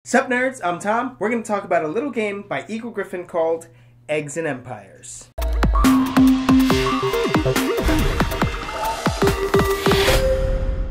Sup nerds, I'm Tom. We're going to talk about a little game by Eagle Griffin called Eggs and Empires.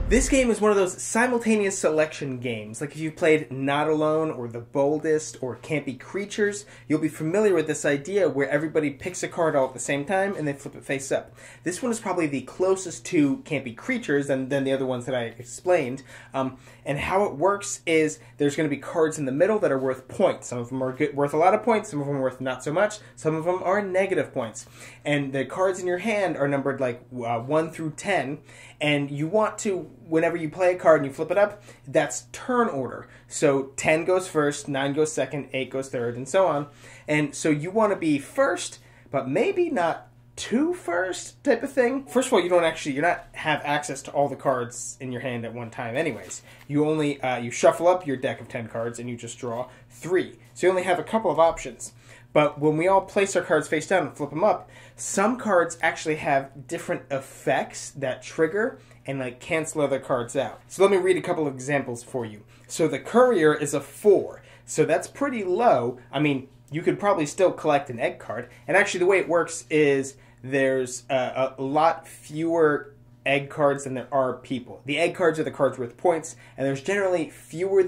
This game is one of those simultaneous selection games. Like if you've played Not Alone or The Boldest or Can't Be Creatures, you'll be familiar with this idea where everybody picks a card all at the same time and they flip it face up. This one is probably the closest to Can't Be Creatures than the other ones that I explained. And how it works is there's going to be cards in the middle that are worth points. Some of them are worth a lot of points, some of them are worth not so much, some of them are negative points. And the cards in your hand are numbered like 1 through 10, and you want to, whenever you play a card and you flip it up, that's turn order. So 10 goes first, 9 goes second, 8 goes third, and so on. And so you want to be first, but maybe not too first type of thing. First of all, you're not have access to all the cards in your hand at one time anyways. You only, you shuffle up your deck of 10 cards and you just draw 3. So you only have a couple of options. But when we all place our cards face down and flip them up, some cards actually have different effects that trigger and like cancel other cards out. So let me read a couple of examples for you. So the Courier is a 4. So that's pretty low. I mean, you could probably still collect an egg card. And actually the way it works is there's a lot fewer egg cards than there are people. The egg cards are the cards worth points, and there's generally fewer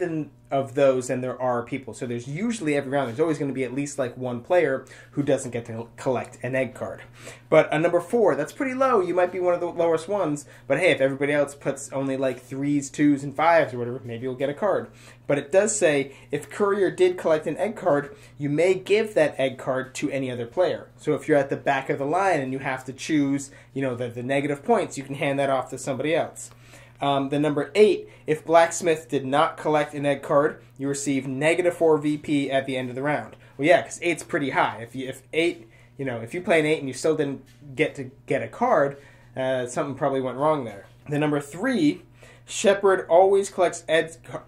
of those than there are people. So there's usually, every round, there's always going to be at least like one player who doesn't get to collect an egg card. But a number 4, that's pretty low. You might be one of the lowest ones, but hey, if everybody else puts only like 3s, 2s, and 5s or whatever, maybe you'll get a card. But it does say, if Courier did collect an egg card, you may give that egg card to any other player. So if you're at the back of the line and you have to choose, you know, the negative points, you can hand that off to somebody else. The number 8, if Blacksmith did not collect an egg card, you receive -4 VP at the end of the round. Well, yeah, because 8's pretty high. If you play an 8 and you still didn't get a card, something probably went wrong there. The number 3, Shepherd always collects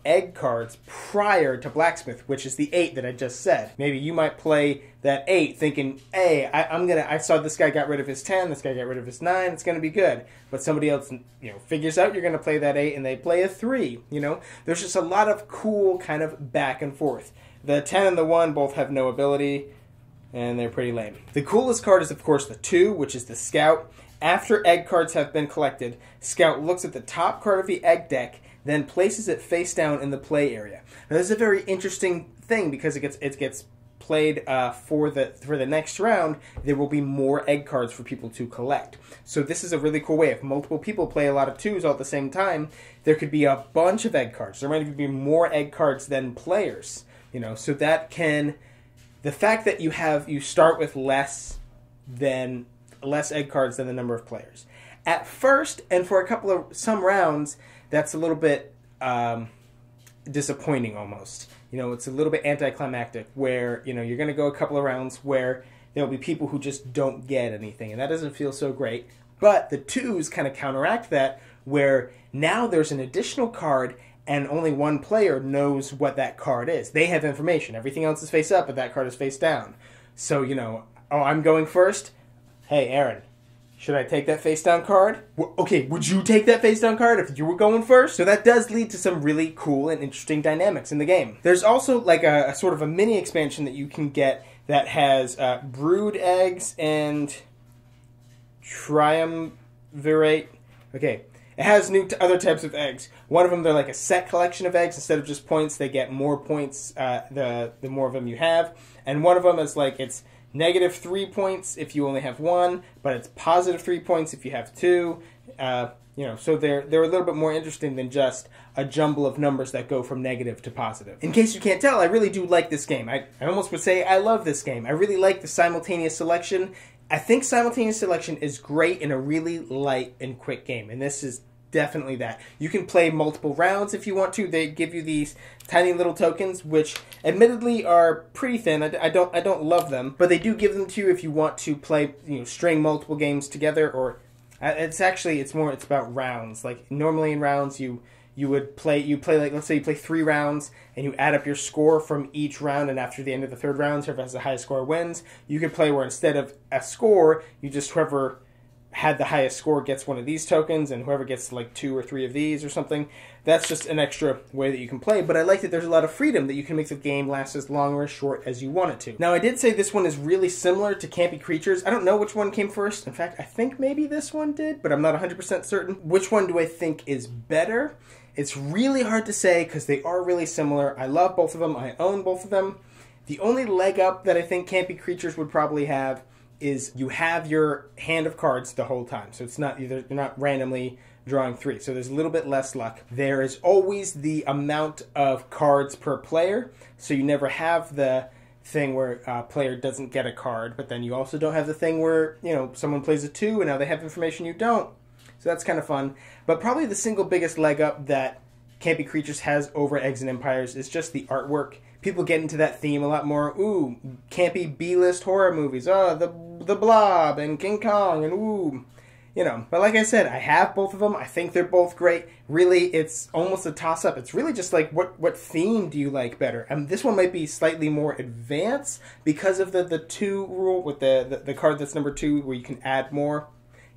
egg cards prior to Blacksmith, which is the 8 that I just said. Maybe you might play that 8 thinking, hey, I saw this guy got rid of his 10, this guy got rid of his 9, it's going to be good. But somebody else, figures out you're going to play that 8 and they play a 3, There's just a lot of cool kind of back and forth. The 10 and the 1 both have no ability, and they're pretty lame. The coolest card is, of course, the 2, which is the Scout. After egg cards have been collected, Scout looks at the top card of the egg deck, then places it face down in the play area. Now, this is a very interesting thing because it gets played for the next round. There will be more egg cards for people to collect. So this is a really cool way. If multiple people play a lot of 2s all at the same time, there could be a bunch of egg cards. There might even be more egg cards than players. So that can, the fact that you start with less egg cards than the number of players. At first, and for some rounds, that's a little bit disappointing almost. It's a little bit anticlimactic where, you're going to go a couple of rounds where there'll be people who just don't get anything, and that doesn't feel so great. But the 2s kind of counteract that, where now there's an additional card and only one player knows what that card is. They have information. Everything else is face up, but that card is face down. So, oh, I'm going first? Hey, Aaron, should I take that face-down card? Okay, would you take that face-down card if you were going first? So that does lead to some really cool and interesting dynamics in the game. There's also like a sort of a mini expansion that you can get that has brood eggs and triumvirate. Okay, it has other types of eggs. One of them, they're like a set collection of eggs. Instead of just points, they get more points the more of them you have. And one of them is like, it's -3 points if you only have 1, but it's +3 points if you have 2. So they're a little bit more interesting than just a jumble of numbers that go from negative to positive. In case you can't tell, I really do like this game. I almost would say I love this game. I really like the simultaneous selection. I think simultaneous selection is great in a really light and quick game, and this is definitely that. You can play multiple rounds if you want to. They give you these tiny little tokens, which admittedly are pretty thin. I don't love them, but they do give them to you if you want to play, string multiple games together. Or it's about rounds. Like normally in rounds, you play like, let's say you play 3 rounds and you add up your score from each round, and after the end of the 3rd round, whoever has the highest score wins. You could play where instead of a score, you just whoever had the highest score gets one of these tokens, and whoever gets like 2 or 3 of these or something. That's just an extra way that you can play, but I like that there's a lot of freedom that you can make the game last as long or as short as you want it to. Now, I did say this one is really similar to Campy Creatures. I don't know which one came first. In fact, I think maybe this one did, but I'm not 100% certain. Which one do I think is better? It's really hard to say because they are really similar. I love both of them. I own both of them. The only leg up that I think Campy Creatures would probably have is you have your hand of cards the whole time. So it's not you're not randomly drawing 3. So there's a little bit less luck. There is always the amount of cards per player. So you never have the thing where a player doesn't get a card, but then you also don't have the thing where, you know, someone plays a 2 and now they have information you don't. So that's kind of fun. But probably the single biggest leg up that Campy Creatures has over Eggs and Empires is just the artwork. People get into that theme a lot more. Ooh, campy B-list horror movies. Oh, the Blob and King Kong and ooh, you know. But like I said, I have both of them. I think they're both great. Really, it's almost a toss-up. It's really just like what theme do you like better? And this one might be slightly more advanced because of the 2 rule with the card that's number 2 where you can add more.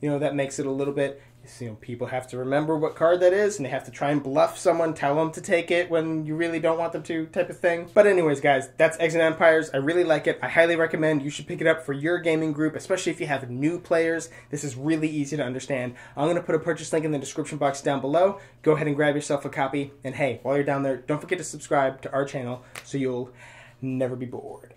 You know, that makes it a little bit, you know, people have to remember what card that is, and they have to try and bluff someone, tell them to take it when you really don't want them to, type of thing. But anyways, guys, that's Eggs and Empires. I really like it. I highly recommend you should pick it up for your gaming group, especially if you have new players. This is really easy to understand. I'm going to put a purchase link in the description box down below. Go ahead and grab yourself a copy. And hey, while you're down there, don't forget to subscribe to our channel so you'll never be bored.